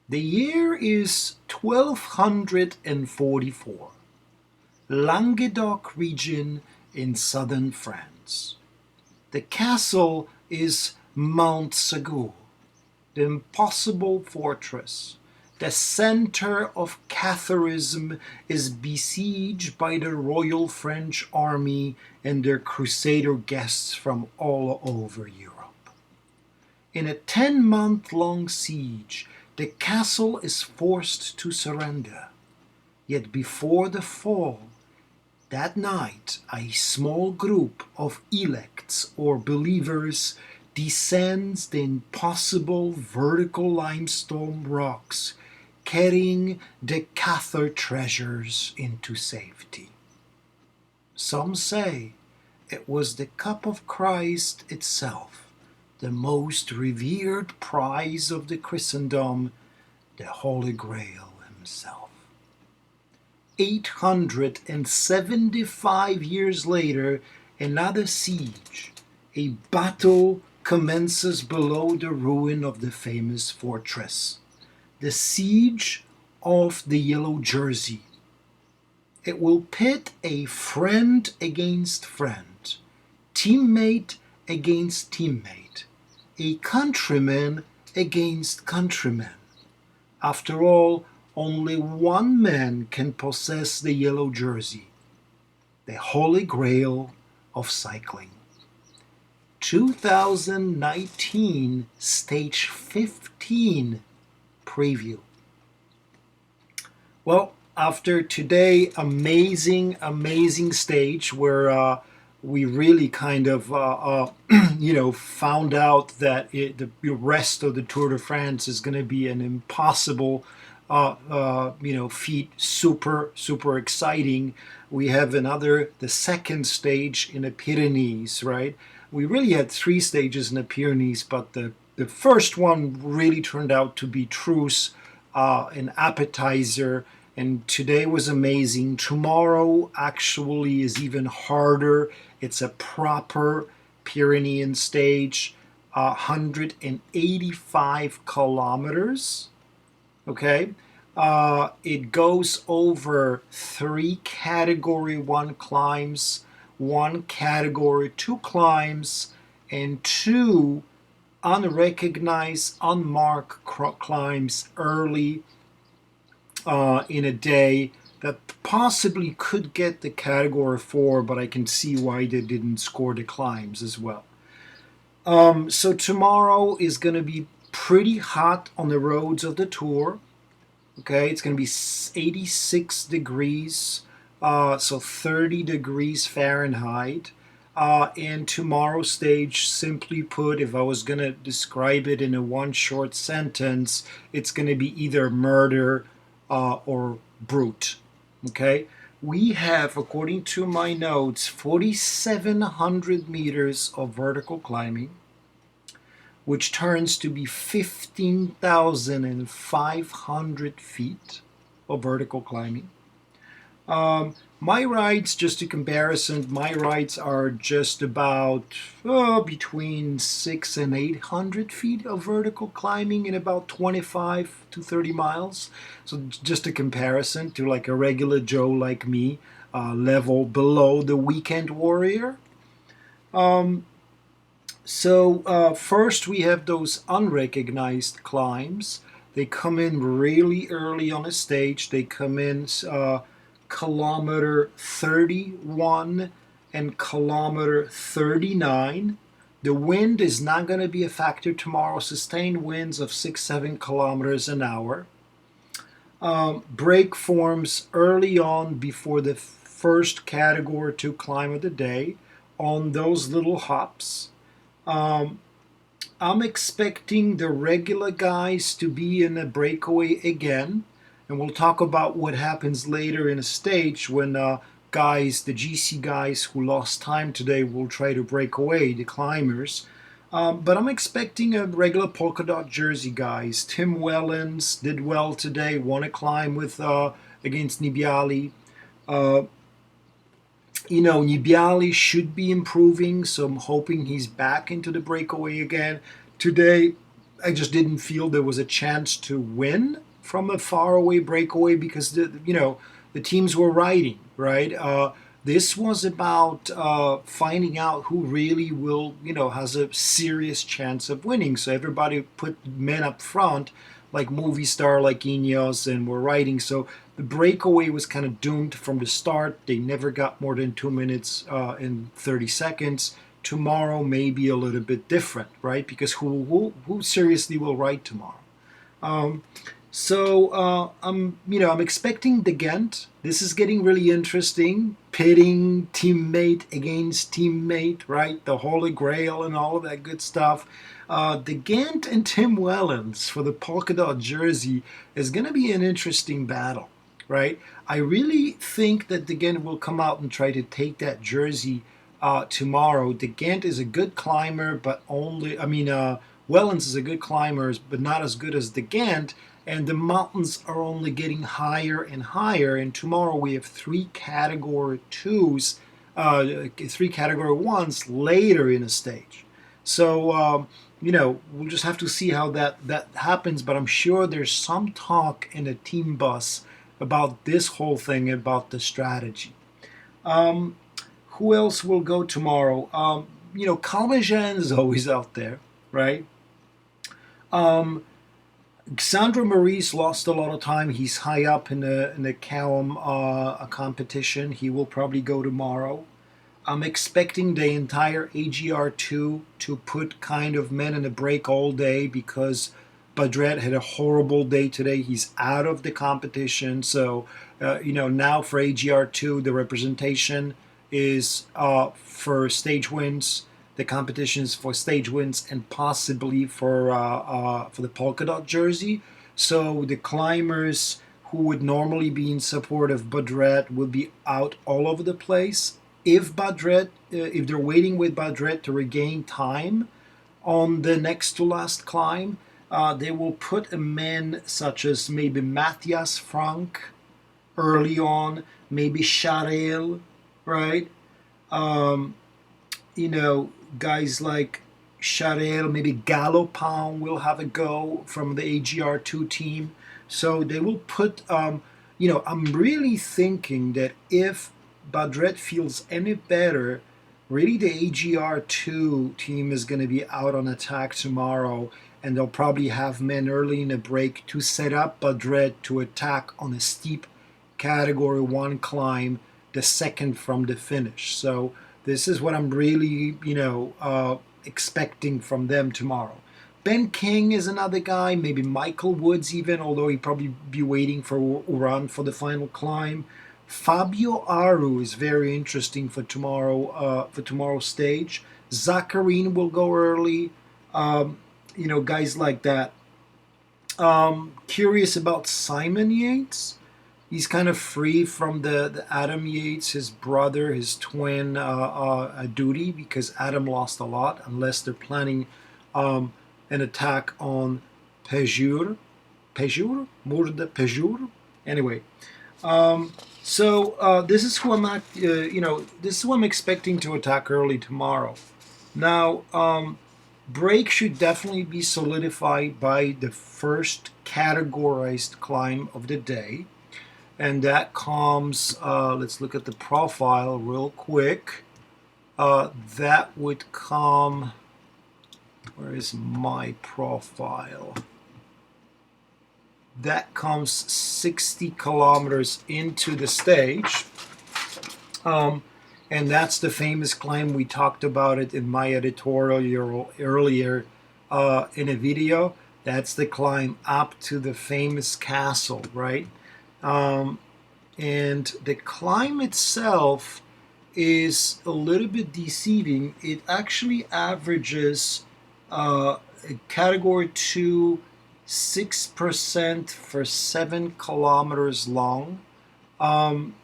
The year is 1244, Languedoc region in southern France. The castle is Mount Segur, the impossible fortress. The center of Catharism is besieged by the Royal French Army and their crusader guests from all over Europe. In a 10-month-long siege, the castle is forced to surrender. Yet before the fall, that night, a small group of elects or believers descends the impossible vertical limestone rocks, carrying the Cathar treasures into safety. Some say it was the cup of Christ itself, the most revered prize of the Christendom, the Holy Grail himself. 875 years later, another siege, a battle commences below the ruin of the famous fortress, the siege of the Yellow Jersey. It will pit a friend against friend, teammate against teammate, a countryman against countryman. After all, only one man can possess the yellow jersey, the Holy Grail of cycling. 2019 Stage 15 preview. Well, after today, amazing stage where we really kind of, found out that the rest of the Tour de France is going to be an impossible feat, super exciting. We have the second stage in the Pyrenees, right? We really had three stages in the Pyrenees, but the first one really turned out to be truce, an appetizer, and today was amazing. Tomorrow actually is even harder. It's a proper Pyrenean stage, 185 kilometers. Okay, it goes over 3 Category 1 climbs, 1 Category 2 climbs, and 2 unrecognized, unmarked climbs early in a day that possibly could get the Category 4, but I can see why they didn't score the climbs as well. So tomorrow is going to be pretty hot on the roads of the Tour. Okay, it's going to be 86 degrees, so 30 degrees Fahrenheit. And tomorrow's stage, simply put, if I was going to describe it in a one short sentence, it's going to be either murder or brute. Okay, we have, according to my notes, 4,700 meters of vertical climbing, which turns to be 15,500 feet of vertical climbing. My rides, just a comparison, my rides are just about between 600 and 800 feet of vertical climbing in about 25 to 30 miles. So just a comparison to like a regular Joe like me, level below the weekend warrior. So first we have those unrecognized climbs. They come in really early on a stage. They come in kilometer 31 and kilometer 39. The wind is not going to be a factor tomorrow. Sustained winds of 6-7 kilometers an hour. Break forms early on before the first Category 2 climb of the day on those little hops. I'm expecting the regular guys to be in a breakaway again, and we'll talk about what happens later in a stage when the GC guys who lost time today will try to break away, the climbers. But I'm expecting a regular polka dot jersey guys. Tim Wellens did well today, won a climb with against Nibali. Nibali should be improving, so I'm hoping he's back into the breakaway again. Today, I just didn't feel there was a chance to win from a faraway breakaway because the teams were riding, right. This was about finding out who really will, has a serious chance of winning. So everybody put men up front, like movie star, like Ineos, and were riding. So the breakaway was kind of doomed from the start. They never got more than 2 minutes and 30 seconds. Tomorrow may be a little bit different, right? Because who seriously will ride tomorrow? Um, I'm expecting the Ghent. This is getting really interesting. Pitting teammate against teammate, right? The Holy Grail and all of that good stuff. The Ghent and Tim Wellens for the polka dot jersey is going to be an interesting battle, right? I really think that the Ghent will come out and try to take that jersey tomorrow. The Ghent is a good climber, but Wellens is a good climber, but not as good as the Ghent. And the mountains are only getting higher and higher. And tomorrow we have three category twos, three category ones later in a stage. So we'll just have to see how that happens. But I'm sure there's some talk in the team bus about this whole thing, about the strategy. Who else will go tomorrow? Columbian is always out there, right? Sandro Maurice lost a lot of time. He's high up in the Callum competition. He will probably go tomorrow. I'm expecting the entire AGR2 to put kind of men in a break all day because Badret had a horrible day today. He's out of the competition. So, now for AGR2, the representation is for stage wins. The competitions for stage wins and possibly for the polka dot jersey. So the climbers who would normally be in support of Badret will be out all over the place. If they're waiting with Badret to regain time on the next to last climb, they will put a man such as maybe Matthias Frank early on, maybe Charel, right? Guys like Charel, maybe Galopin will have a go from the AGR2 team. So they will put, I'm really thinking that if Badret feels any better, really the AGR2 team is going to be out on attack tomorrow, and they'll probably have men early in the break to set up Badret to attack on a steep Category 1 climb, the second from the finish. So this is what I'm really, expecting from them tomorrow. Ben King is another guy, maybe Michael Woods even, although he'd probably be waiting for Uran for the final climb. Fabio Aru is very interesting for tomorrow's stage. Zakharine will go early. Guys like that. Curious about Simon Yates. He's kind of free from the Adam Yates, his brother, his twin duty, because Adam lost a lot, unless they're planning an attack on Pejur. Anyway, this is who this is who I'm expecting to attack early tomorrow. Now, break should definitely be solidified by the first categorized climb of the day. And that comes, let's look at the profile real quick. That would come, where is my profile? That comes 60 kilometers into the stage. And that's the famous climb. We talked about it in my editorial earlier in a video. That's the climb up to the famous castle, right? And the climb itself is a little bit deceiving. It actually averages Category 2 6% for 7 kilometers long. Kind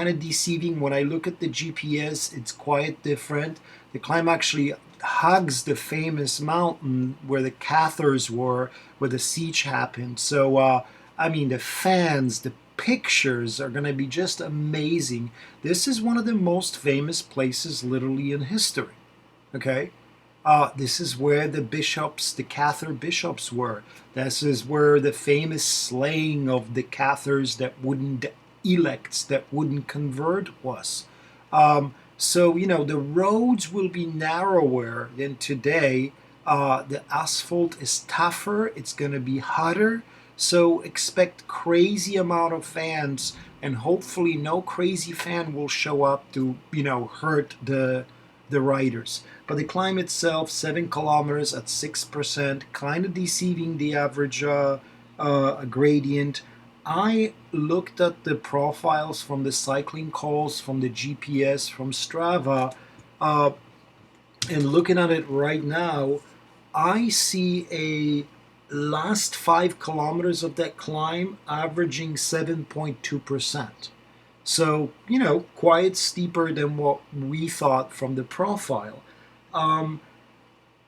of deceiving. When I look at the GPS, it's quite different. The climb actually hugs the famous mountain where the Cathars were, where the siege happened. So, the fans, the pictures are going to be just amazing. This is one of the most famous places literally in history, okay? This is where the bishops, the Cathar bishops were. This is where the famous slaying of the Cathars that wouldn't, elects that wouldn't convert was. So, the roads will be narrower than today. The asphalt is tougher. It's going to be hotter. So expect crazy amount of fans, and hopefully no crazy fan will show up to, hurt the riders. But the climb itself, 7 kilometers at 6%, kind of deceiving the average gradient. I looked at the profiles from the cycling calls, from the GPS, from Strava, uh, and looking at it right now, I see a last 5 kilometers of that climb averaging 7.2%. So, quite steeper than what we thought from the profile. Um,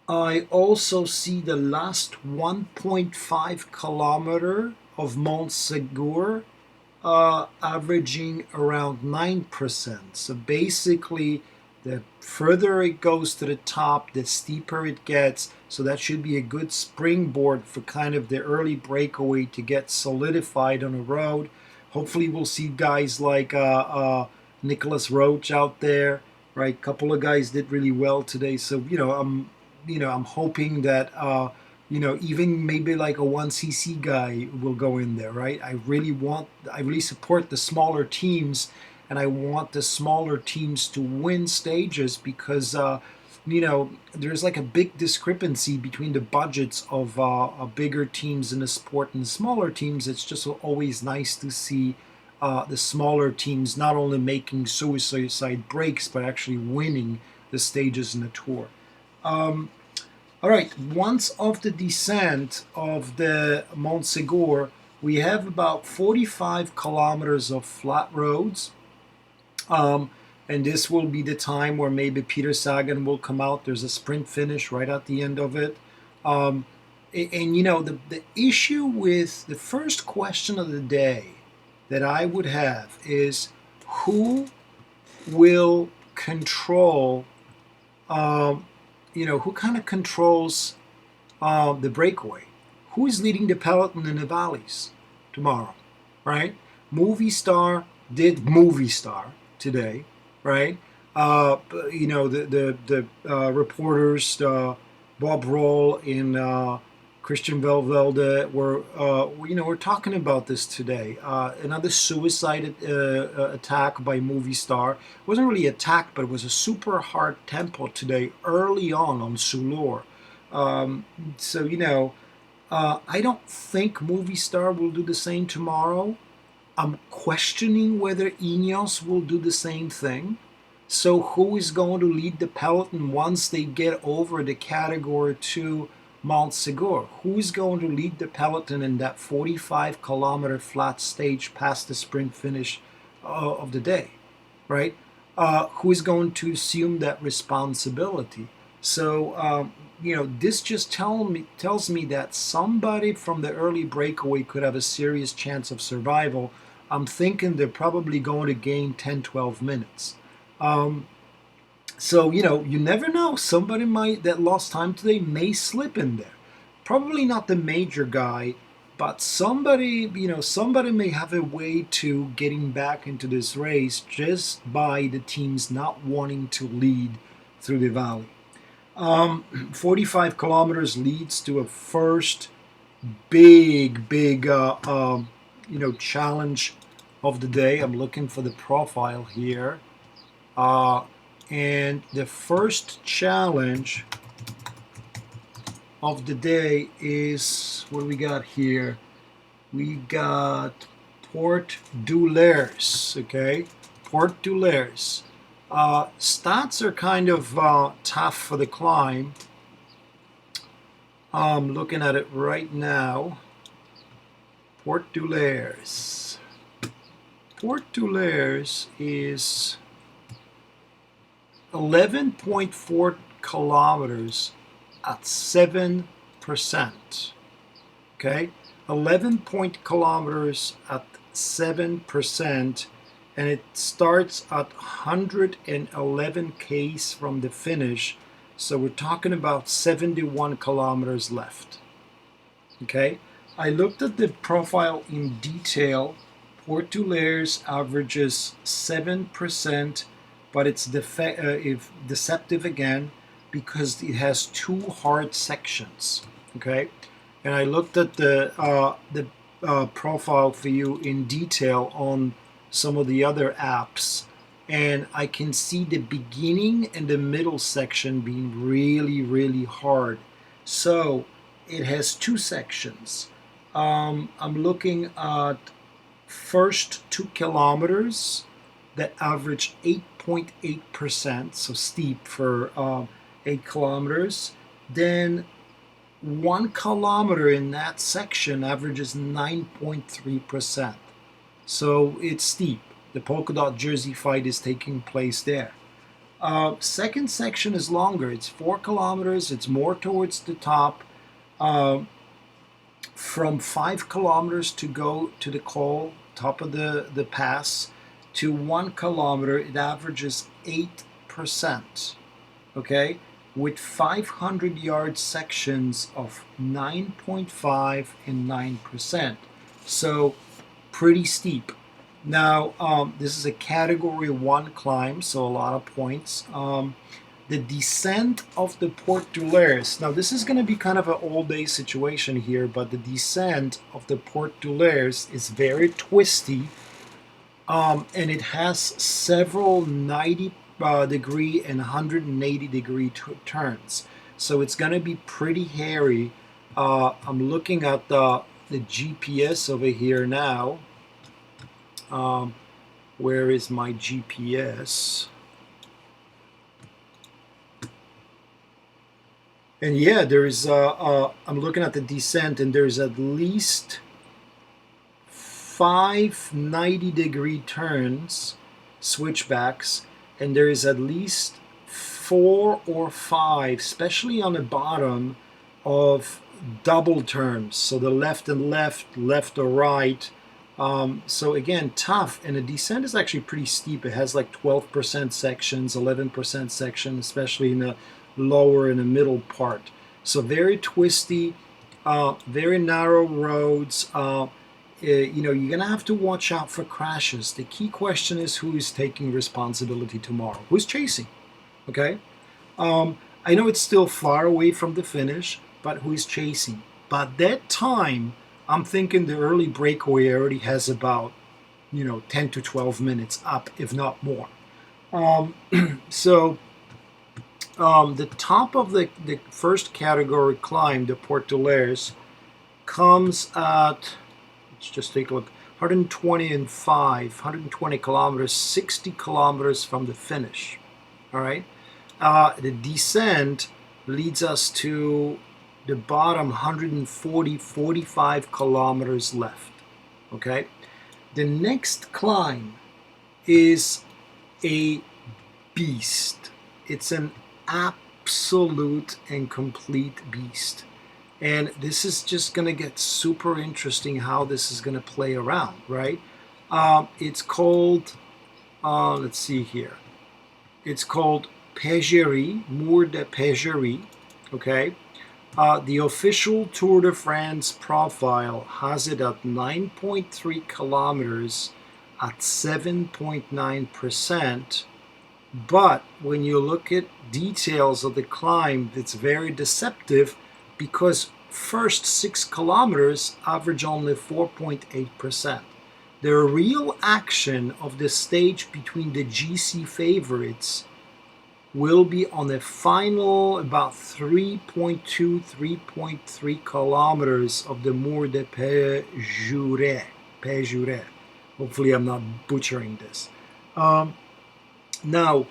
I also see the last 1.5 kilometer of Mont Segur averaging around 9%. So basically, the further it goes to the top, the steeper it gets. So that should be a good springboard for kind of the early breakaway to get solidified on a road. Hopefully, we'll see guys like Nicholas Roach out there. Right, a couple of guys did really well today. So I'm hoping that even maybe like a 1cc guy will go in there, right? I really support the smaller teams, and I want the smaller teams to win stages because, there's like a big discrepancy between the budgets of bigger teams in the sport and the smaller teams. It's just always nice to see the smaller teams not only making suicide breaks, but actually winning the stages in the tour. All right, once off the descent of the Mont Segur, we have about 45 kilometers of flat roads. And this will be the time where maybe Peter Sagan will come out. There's a sprint finish right at the end of it. The issue with the first question of the day that I would have is who will control who kind of controls the breakaway? Who is leading the peloton in the valleys tomorrow, right? Movistar did Movistar today, right? The reporters, Bob Roll and Christian Velvelde we're talking about this today. Another suicide attack by Movistar. It wasn't really an attack, but it was a super hard tempo today, early on Soulor. I don't think Movistar will do the same tomorrow. I'm questioning whether Ineos will do the same thing. So who is going to lead the peloton once they get over the Category 2 Mont Segur? Who is going to lead the peloton in that 45-kilometer flat stage past the sprint finish of the day, right? Who is going to assume that responsibility? So, this just tells me that somebody from the early breakaway could have a serious chance of survival. I'm thinking they're probably going to gain 10, 12 minutes. You never know. Somebody that lost time today may slip in there. Probably not the major guy, but somebody may have a way to getting back into this race just by the teams not wanting to lead through the valley. 45 kilometers leads to a first big challenge of the day. I'm looking for the profile here. And the first challenge of the day is what we got here. We got Port Doulers, okay? Port Doulers. Stats are kind of tough for the climb. I'm looking at it right now. Port Doulers. Port Doulers is 11.4 kilometers at 7%. Okay, 11 kilometers at 7%, and it starts at 111 k's from the finish. So we're talking about 71 kilometers left. Okay, I looked at the profile in detail. Port du Lairs averages 7%, but it's deceptive again because it has two hard sections. Okay, and I looked at the profile for you in detail on some of the other apps, and I can see the beginning and the middle section being really, really hard. So it has two sections. I'm looking at first 2 kilometers that average 8.8%, so steep for 8 kilometers. Then 1 kilometer in that section averages 9.3%. So it's steep. The polka dot jersey fight is taking place there. Second section is longer. It's 4 kilometers. It's more towards the top. From 5 kilometers to go to the col, top of the pass, to 1 kilometer, it averages 8%. Okay, with 500-yard sections of 9.5 and 9%. So pretty steep. Now, this is a category 1 climb, so a lot of points. The descent of the Port du Lairs. Now, this is going to be kind of an all-day situation here, but the descent of the Port du Lairs is very twisty, and it has several 90-degree and 180-degree turns. So it's going to be pretty hairy. I'm looking at the GPS over here now. Where is my GPS? And yeah, there's I'm looking at the descent, and there's at least 5 90-degree turns, switchbacks, and there is at least 4 or 5, especially on the bottom, of double turns. So the left and left, left or right. So again, tough, and the descent is actually pretty steep. It has like 12% sections, 11% section, especially in the lower and the middle part. So very twisty, very narrow roads. You're gonna have to watch out for crashes. The key question is who is taking responsibility tomorrow? Who's chasing? Okay. I know it's still far away from the finish, but who is chasing? By that time, I'm thinking the early breakaway already has about 10 to 12 minutes up, if not more. The top of the first category climb, the Port du Lairs, comes at, let's just take a look, 120 kilometers, 60 kilometers from the finish. All right. The descent leads us to the bottom 45 kilometers left. Okay. The next climb is a beast. It's an absolute and complete beast. And this is just going to get super interesting how this is going to play around, right? It's called, let's see here. It's called Pégerie, Mur de Pégerie, okay? The official Tour de France profile has it at 9.3 kilometers at 7.9%. But when you look at details of the climb, it's very deceptive because first 6 kilometers average only 4.8%. The real action of the stage between the GC favorites will be on the final about 3.3 kilometers of the Mur de Pégerie. Hopefully I'm not butchering this. Now,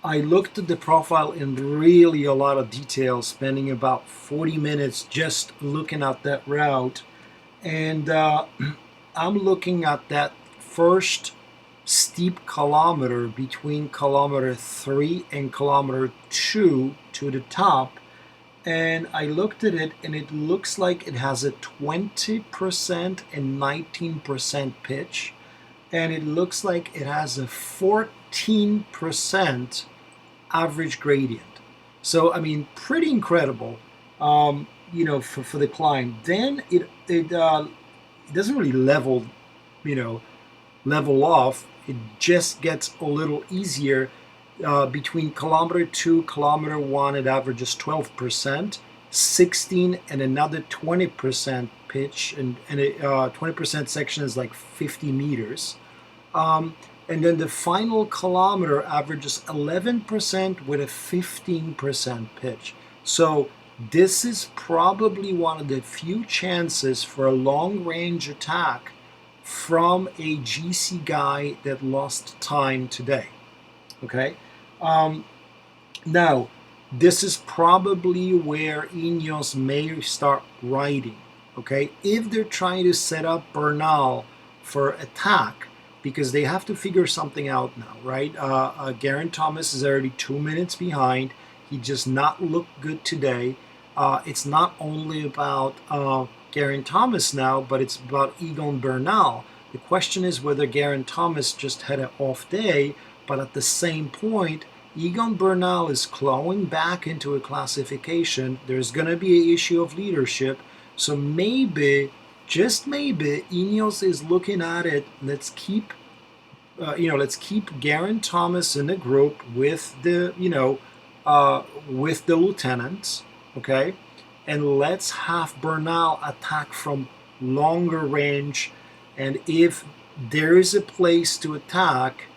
I looked at the profile in really a lot of detail, spending about 40 minutes just looking at that route. And I'm looking at that first steep kilometer between kilometer 3 and kilometer 2 to the top. And I looked at it, and it looks like it has a 20% and 19% pitch. And it looks like it has a 14% average gradient. So I mean, pretty incredible, for the climb. Then it doesn't really you know, level off. It just gets a little easier. Between kilometer 2, kilometer 1, it averages 12%, 16, and another 20% pitch, and 20% section is like 50 meters. And then the final kilometer averages 11% with a 15% pitch. So this is probably one of the few chances for a long range attack from a GC guy that lost time today. Okay. Now, this is probably where Ineos may start riding. Okay. If they're trying to set up Bernal for attack, because they have to figure something out now, right? Geraint Thomas is already 2 minutes behind. He just not looked good today. It's not only about Geraint Thomas now, but it's about Egan Bernal. The question is whether Geraint Thomas just had an off day, but at the same point, Egan Bernal is clawing back into a classification. There's going to be an issue of leadership. So maybe, just maybe, Ineos is looking at it. Let's keep Geraint Thomas in the group with the lieutenants, okay, and let's have Bernal attack from longer range. And if there is a place to attack,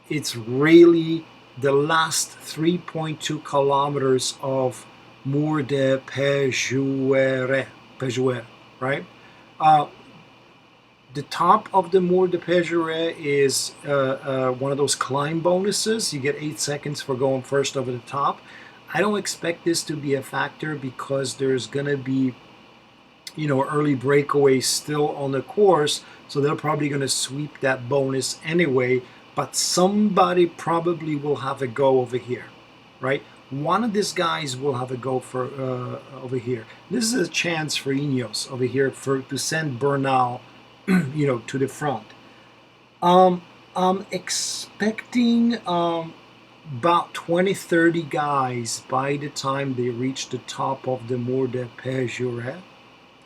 it's really the last 3.2 kilometers of Mur de Pejuere, right? The top of the Mur de Pejuere is one of those climb bonuses. You get 8 seconds for going first over the top. I don't expect this to be a factor because there's going to be, early breakaways still on the course. So they're probably going to sweep that bonus anyway. But somebody probably will have a go over here, right? One of these guys will have a go for over here. This is a chance for Ineos over here to send Bernal, to the front. I'm expecting about 20-30 guys by the time they reach the top of the Mur de Pejuere.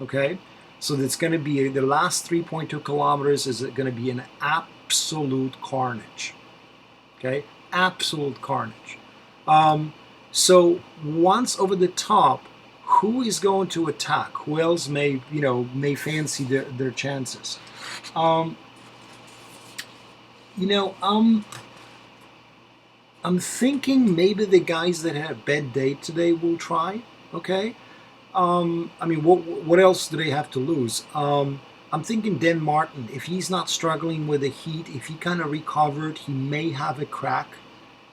Okay, so it's going to be the last 3.2 kilometers is going to be an absolute carnage. Okay, absolute carnage. So once over the top, who is going to attack? Who else may fancy their chances? I'm thinking maybe the guys that had a bad day today will try. Okay. What else do they have to lose? I'm thinking Dan Martin, if he's not struggling with the heat, if he kind of recovered, he may have a crack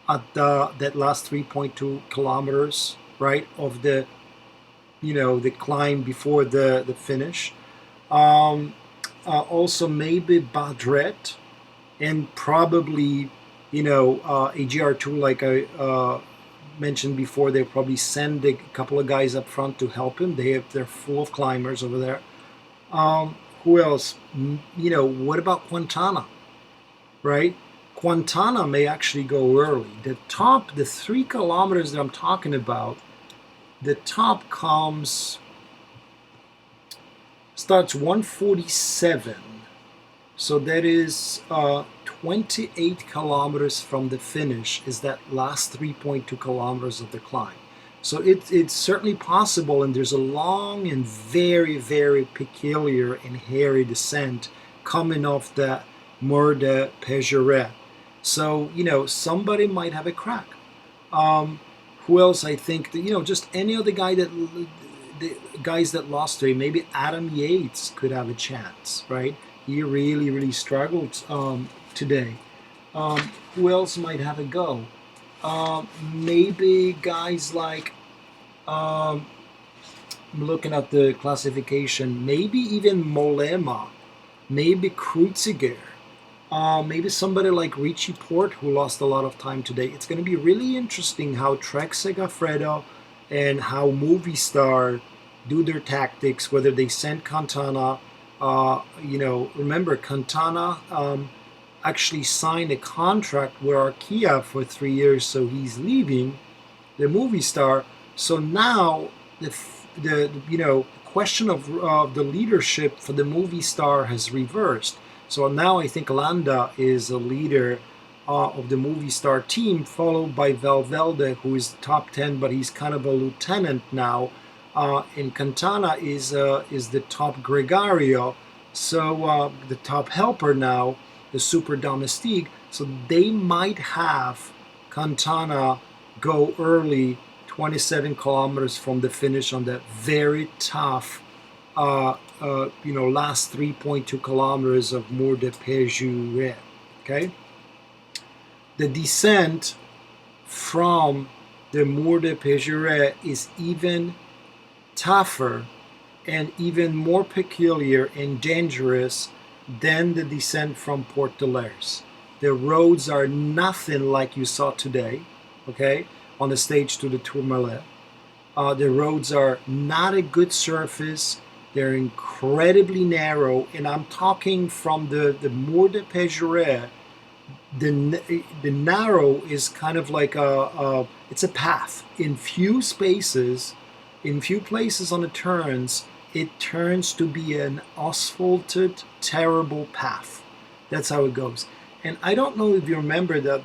at that last 3.2 kilometers, right, of the climb before the finish. Also maybe Badret, and probably, a GR2 like I mentioned before. They'll probably send a couple of guys up front to help him. They're full of climbers over there. Who else? What about Quintana, right? Quintana may actually go early. The 3 kilometers that I'm talking about, the top starts 147. So that is 28 kilometers from the finish is that last 3.2 kilometers of the climb. So it's certainly possible, and there's a long and very, very peculiar and hairy descent coming off that Mur de Pejuere. So, somebody might have a crack. Who else? I think that, just any other guy the guys that lost today, maybe Adam Yates could have a chance, right? He really, really struggled today. Who else might have a go? Maybe guys like, I'm looking at the classification, maybe even Mollema, maybe Kreuziger, maybe somebody like Richie Porte who lost a lot of time today. It's going to be really interesting how Trek Segafredo and how Movistar do their tactics, whether they send Quintana. Remember Quintana actually signed a contract with Arkea for 3 years, so he's leaving. the movie star. So now the question of the leadership for the movie star has reversed. So now I think Landa is a leader of the movie star team, followed by Valverde, who is top 10, but he's kind of a lieutenant now. And Cantana is the top gregario, so the top helper now, the super domestique. So they might have Cantana go early, 27 kilometers from the finish on that very tough, last 3.2 kilometers of Mur de Péjouret. Okay, the descent from the Mur de Péjouret is even tougher and even more peculiar and dangerous than the descent from Port de l'Airs. The roads are nothing like you saw today, okay, on the stage to the Tourmalet. The roads are not a good surface. They're incredibly narrow, and I'm talking from the Mur de Péjouret. The narrow is kind of like it's a path. In few spaces, in few places on the turns, it turns to be an asphalted, terrible path. That's how it goes. And I don't know if you remember that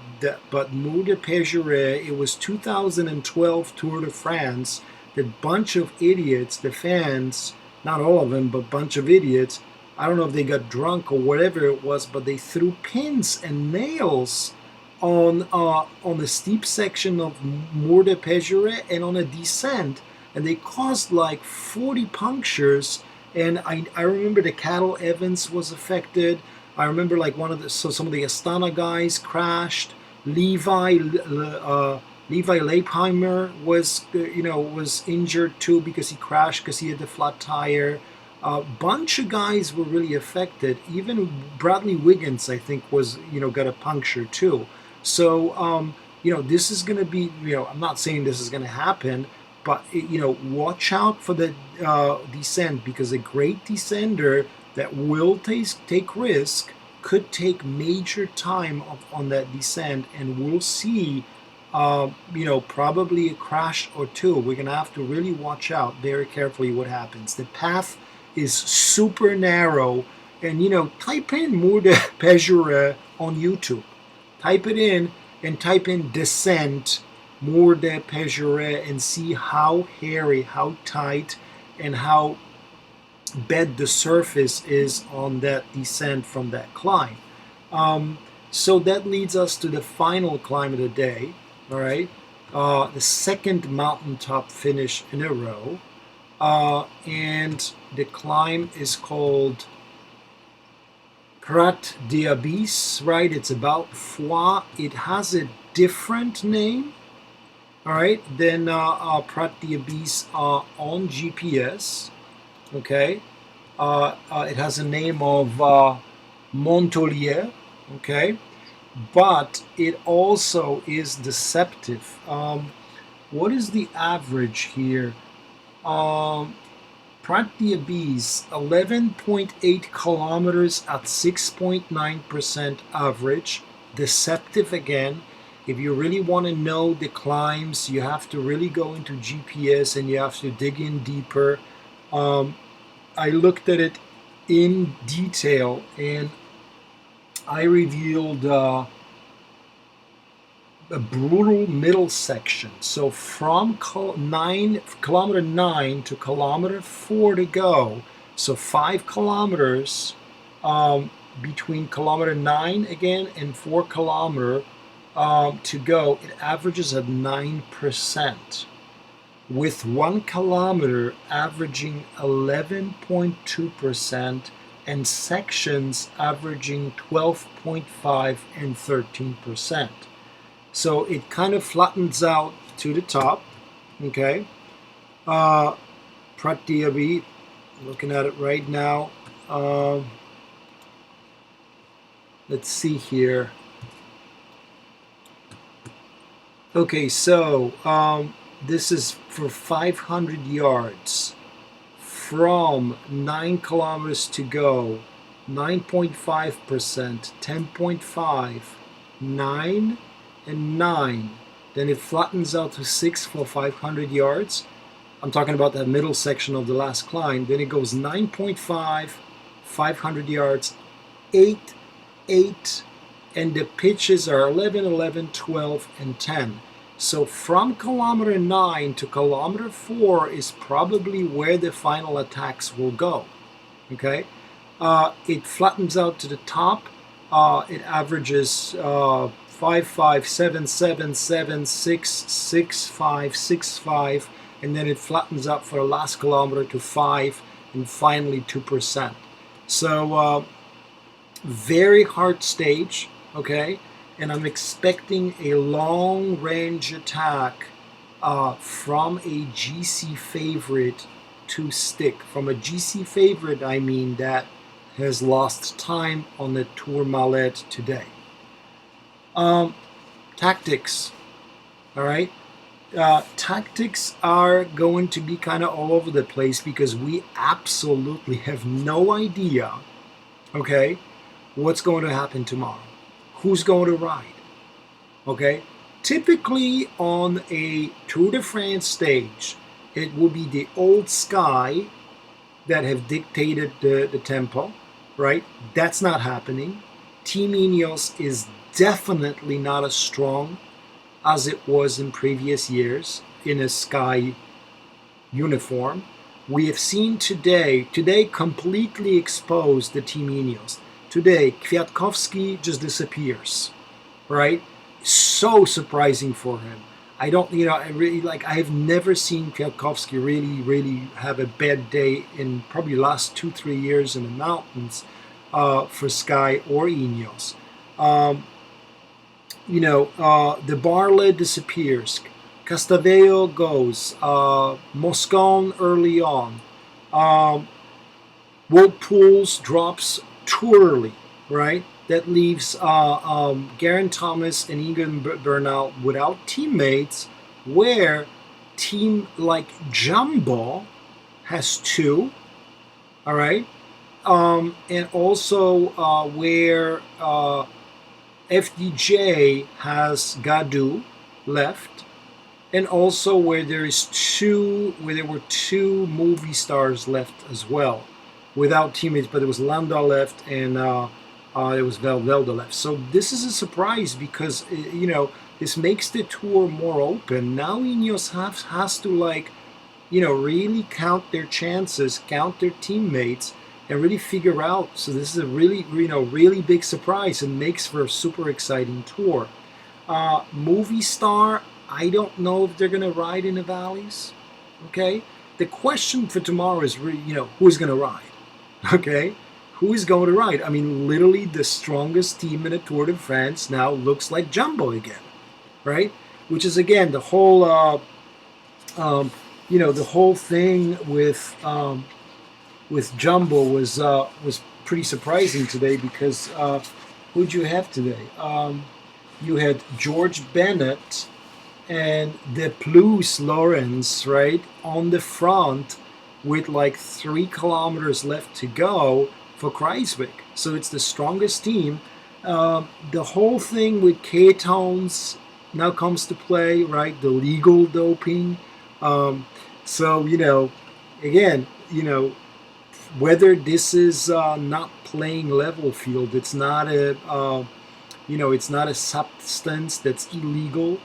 but Mur de Péjouret, it was 2012 Tour de France. The bunch of idiots, the fans, not all of them, but a bunch of idiots, I don't know if they got drunk or whatever it was, but they threw pins and nails on the steep section of Mur de Péjouret and on a descent, and they caused like 40 punctures. And I remember the Cattle Evans was affected. I remember like some of the Astana guys crashed. Levi Leipheimer was injured too because he crashed because he had the flat tire. A bunch of guys were really affected. Even Bradley Wiggins, I think, was got a puncture too. So this is going to be I'm not saying this is going to happen, but watch out for the descent, because a great descender that will take risk could take major time on that descent, and we'll see probably a crash or two. We're going to have to really watch out very carefully what happens. The path is super narrow, and type in Mur de Péjouret on YouTube. Type it in and type in descent Mur de Péjouret and see how hairy, how tight, and how bad the surface is on that descent from that climb. So that leads us to the final climb of the day. All right, the second mountaintop finish in a row, and the climb is called Prat d'Albis, right? It's about Foix. It has a different name, all right, than Prat d'Albis on GPS. Okay, it has a name of Montolier. Okay, but it also is deceptive. What is the average here? Prat d'Albis, 11.8 kilometers at 6.9% average. Deceptive again. If you really want to know the climbs, you have to really go into GPS and you have to dig in deeper. I looked at it in detail and I revealed a brutal middle section. So from kilometer 9 to kilometer 4 to go, so 5 kilometers between kilometer 9 again and 4 kilometer to go, it averages at 9%, with 1 kilometer averaging 11.2% and sections averaging 12.5 and 13%. So it kind of flattens out to the top, okay? Prat d'Albis, looking at it right now. Let's see here. Okay, so this is for 500 yards. From 9 kilometers to go, 9.5%, 10.5, 9, and 9. then it flattens out to 6 for 500 yards. I'm talking about that middle section of the last climb. Then it goes 9.5, 500 yards, 8, 8, and the pitches are 11, 11, 12, and 10. So from kilometer 9 to kilometer 4 is probably where the final attacks will go. Okay, it flattens out to the top. It averages 5, 5, 7, 7, 7, 6, 6, 5, 6, 5, and then it flattens out for the last kilometer to 5, and finally 2%. So very hard stage, okay, and I'm expecting a long range attack from a GC favorite to stick. From a GC favorite, I mean that has lost time on the Tourmalet today. Tactics, all right? Tactics are going to be kind of all over the place because we absolutely have no idea, okay, what's going to happen tomorrow. Who's going to ride, okay? Typically on a Tour de France stage, it will be the old Sky that have dictated the tempo, right? That's not happening. Team Ineos is definitely not as strong as it was in previous years in a Sky uniform. We have seen today completely exposed the Team Ineos. Today, Kwiatkowski just disappears, right? So surprising for him. I don't, I really I have never seen Kwiatkowski really have a bad day in probably the last 2-3 years in the mountains for Sky or Ineos. The Barlet disappears. Castaveo goes. Moscon early on. Wout Poels drops too early, right? That leaves Geraint Thomas and Egan Bernal without teammates, where team like Jumbo has 2, all right? And also where FDJ has Gadu left, and also where there were 2 movie stars left as well, without teammates, but there was Landa left and there was Valverde left. So this is a surprise because, this makes the tour more open. Now Ineos has to, really count their chances, count their teammates, and really figure out. So this is a really big surprise and makes for a super exciting tour. Movie star, I don't know if they're going to ride in the valleys, okay? The question for tomorrow is, who's going to ride, okay? Who is going to ride? I mean, literally the strongest team in the Tour de France now looks like Jumbo again, right? Which is, again, the whole, the whole thing with Jumbo was pretty surprising today because who'd you have today? You had George Bennett and the Plus Lawrence, right, on the front with 3 kilometers left to go for Kreiswijk. So it's the strongest team. The whole thing with ketones now comes to play, right? The legal doping. Again, whether this is not playing level field, it's not it's not a substance that's illegal.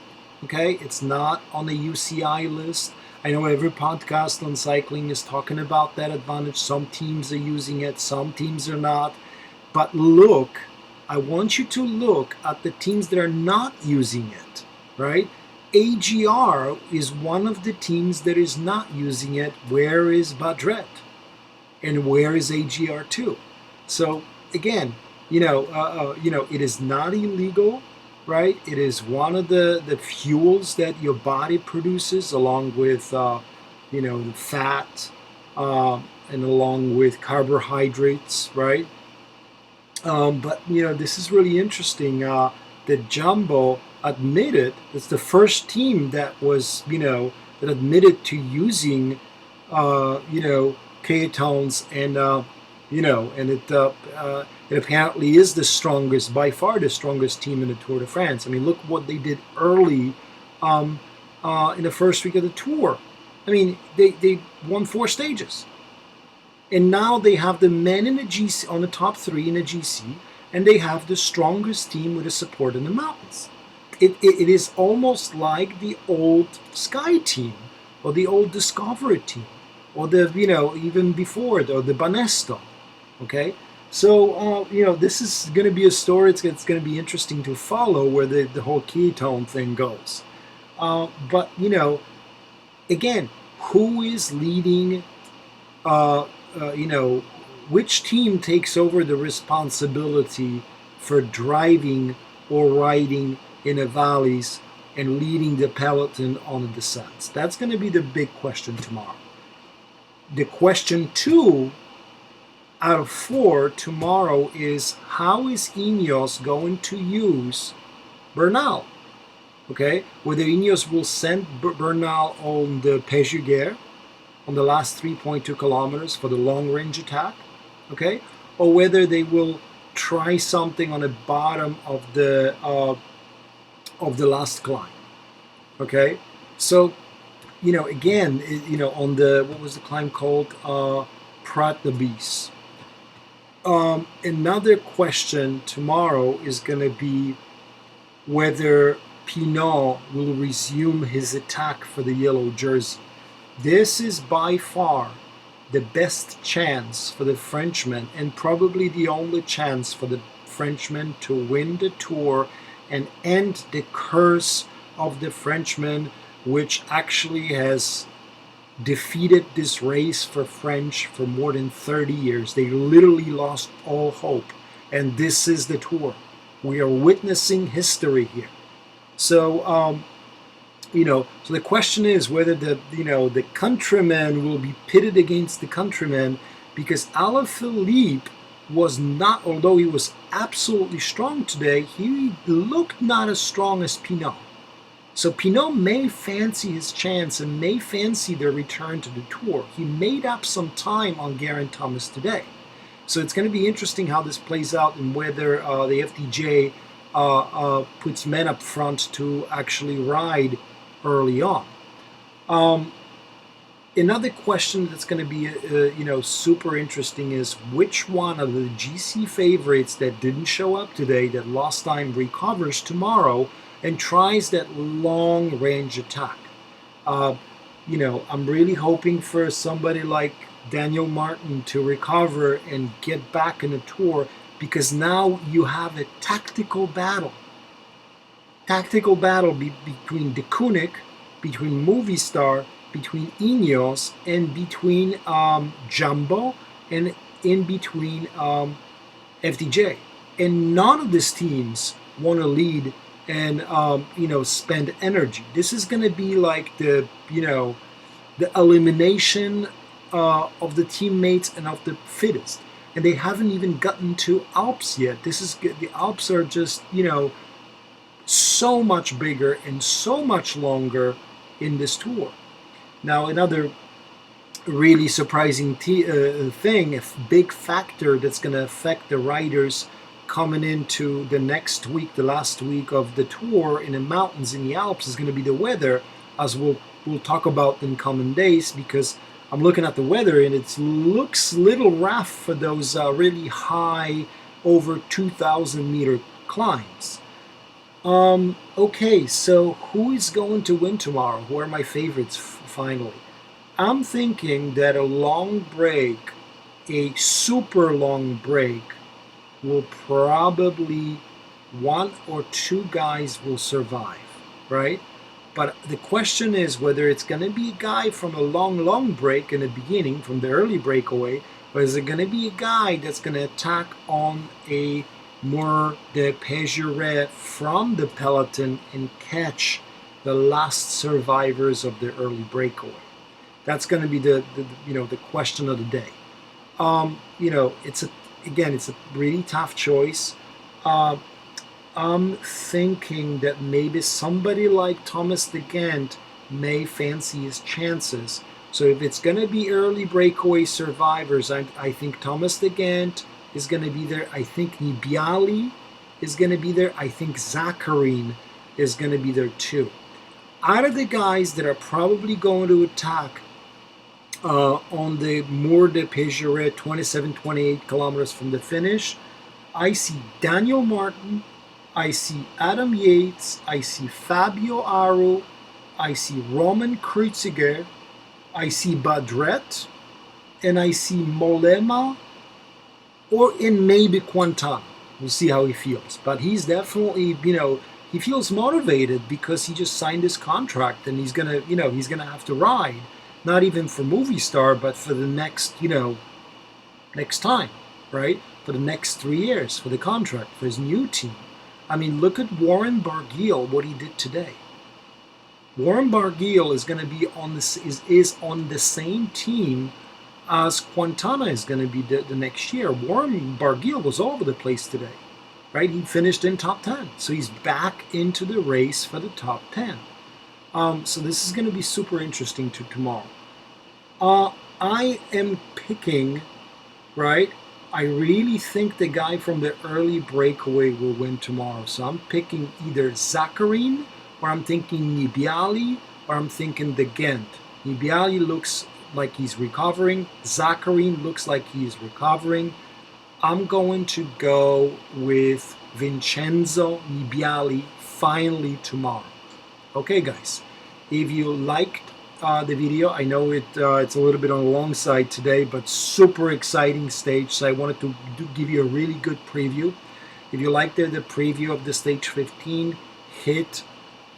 Okay, it's not on the UCI list. I know every podcast on cycling is talking about that advantage. Some teams are using it, some teams are not. But look, I want you to look at the teams that are not using it, right? AGR is one of the teams that is not using it. Where is Badret? And where is AGR2? So again, it is not illegal, right? It is one of the fuels that your body produces, along with fat and along with carbohydrates, right? But this is really interesting. That Jumbo admitted, it's the first team that was that admitted to using ketones, and it apparently is the strongest, by far the strongest team in the Tour de France. I mean, look what they did early in the first week of the tour. I mean, they won 4 stages. And now they have the men in the GC on the top 3 in the GC, and they have the strongest team with the support in the mountains. It is almost like the old Sky team, or the old Discovery team, or the, even before it, or the Banesto. Okay? So, this is going to be a story. It's going to be interesting to follow where the whole ketone thing goes. But, again, who is leading, which team takes over the responsibility for driving or riding in the valleys and leading the peloton on the descents? That's going to be the big question tomorrow. The question 2 out of 4 tomorrow is, how is Ineos going to use Bernal? Okay, whether Ineos will send Bernal on the Péjuguer on the last 3.2 kilometers for the long range attack, okay, or whether they will try something on the bottom of the last climb, okay. So, again, on the, what was the climb called, Prat the Beast. Another question tomorrow is going to be whether Pinot will resume his attack for the yellow jersey. This is by far the best chance for the Frenchman, and probably the only chance for the Frenchman to win the Tour and end the curse of the Frenchman, which actually has defeated this race for French for more than 30 years. They literally lost all hope, and this is the Tour. We are witnessing history here. So, so the question is whether the countrymen will be pitted against the countrymen, because Alaphilippe was not, although he was absolutely strong today, he looked not as strong as Pinot. So Pinot may fancy his chance and may fancy their return to the Tour. He made up some time on Geraint Thomas today. So it's going to be interesting how this plays out, and whether the FDJ puts men up front to actually ride early on. Another question that's going to be super interesting is which one of the GC favorites that didn't show up today, that lost time, recovers tomorrow and tries that long range attack. I'm really hoping for somebody like Daniel Martin to recover and get back in the Tour, because now you have a tactical battle between De Koenig, between Movistar, between Ineos, and between Jumbo, and in between FDJ. And none of these teams want to lead and spend energy. This is going to be like the elimination of the teammates and of the fittest. And they haven't even gotten to Alps yet. The Alps are just so much bigger and so much longer in this Tour. Now, another really surprising thing, a big factor that's going to affect the riders coming into the next week, the last week of the Tour in the mountains, in the Alps, is going to be the weather, as we'll talk about in coming days, because I'm looking at the weather and it looks a little rough for those really high, over 2,000 meter climbs. Okay, so who is going to win tomorrow? Who are my favorites finally? I'm thinking that a long break, a super long break, will probably, 1 or 2 guys will survive, right? But the question is whether it's going to be a guy from a long break in the beginning, from the early breakaway, or is it going to be a guy that's going to attack on a more the Péjuguer from the peloton and catch the last survivors of the early breakaway? That's going to be the question of the day. It's a really tough choice. I'm thinking that maybe somebody like Thomas de Gendt may fancy his chances. So if it's going to be early breakaway survivors, I think Thomas de Gendt is going to be there. I think Nibali is going to be there. I think Zakharine is going to be there too. Out of the guys that are probably going to attack on the Moor de Péjeret, 27, 28 kilometers from the finish, I see Daniel Martin, I see Adam Yates, I see Fabio Aru, I see Roman Kreuziger, I see Badret, and I see Mollema, or in maybe Quintana. We'll see how he feels. But he's definitely, he feels motivated because he just signed his contract and he's gonna, he's gonna have to ride, not even for Movistar, but for the next, next time, right? For the next 3 years, for the contract, for his new team. I mean, look at Warren Barguil, what he did today. Warren Barguil is going to be on this is on the same team as Quintana is going to be the next year. Warren Barguil was all over the place today, right? He finished in top 10, so he's back into the race for the top 10. So this is going to be super interesting to tomorrow. I am picking, right? I really think the guy from the early breakaway will win tomorrow. So I'm picking either Zakharine, or I'm thinking Nibali, or I'm thinking the Ghent. Nibali looks like he's recovering. Zakharine looks like he's recovering. I'm going to go with Vincenzo Nibali finally tomorrow. Okay, guys. If you liked the video, I know it's a little bit on the long side today, but super exciting stage. So I wanted to give you a really good preview. If you liked the preview of the stage 15, hit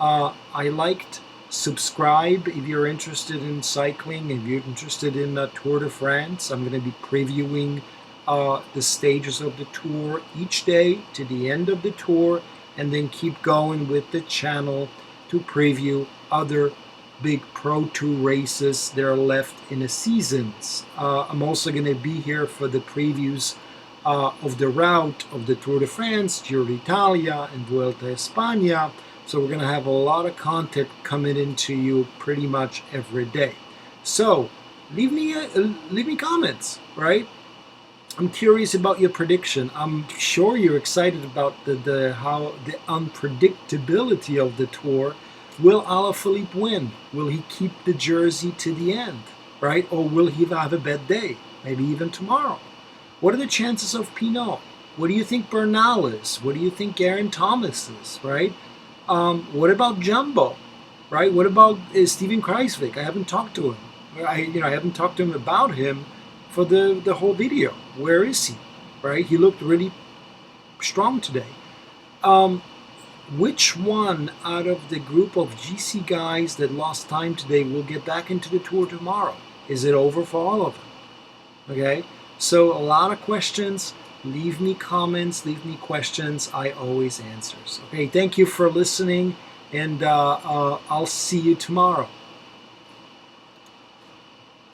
I liked, subscribe if you're interested in cycling, if you're interested in Tour de France. I'm going to be previewing the stages of the tour each day to the end of the tour, and then keep going with the channel to preview other big Pro Tour races that are left in the seasons. I'm also going to be here for the previews of the route of the Tour de France, Giro d'Italia, and Vuelta a España. So we're going to have a lot of content coming into you pretty much every day. So leave me comments, right? I'm curious about your prediction. I'm sure you're excited about the unpredictability of the tour. Will Alaphilippe win? Will he keep the jersey to the end, right? Or will he have a bad day? Maybe even tomorrow. What are the chances of Pinot? What do you think Bernal is? What do you think Geraint Thomas is, right? What about Jumbo, right? What about Steven Kruijswijk? I haven't talked to him. I haven't talked to him about him for the whole video. Where is he, right? He looked really strong today. Which one out of the group of GC guys that lost time today will get back into the tour tomorrow? Is it over for all of them? Okay, so a lot of questions. Leave me comments, leave me questions. I always answer. Okay, thank you for listening, and I'll see you tomorrow.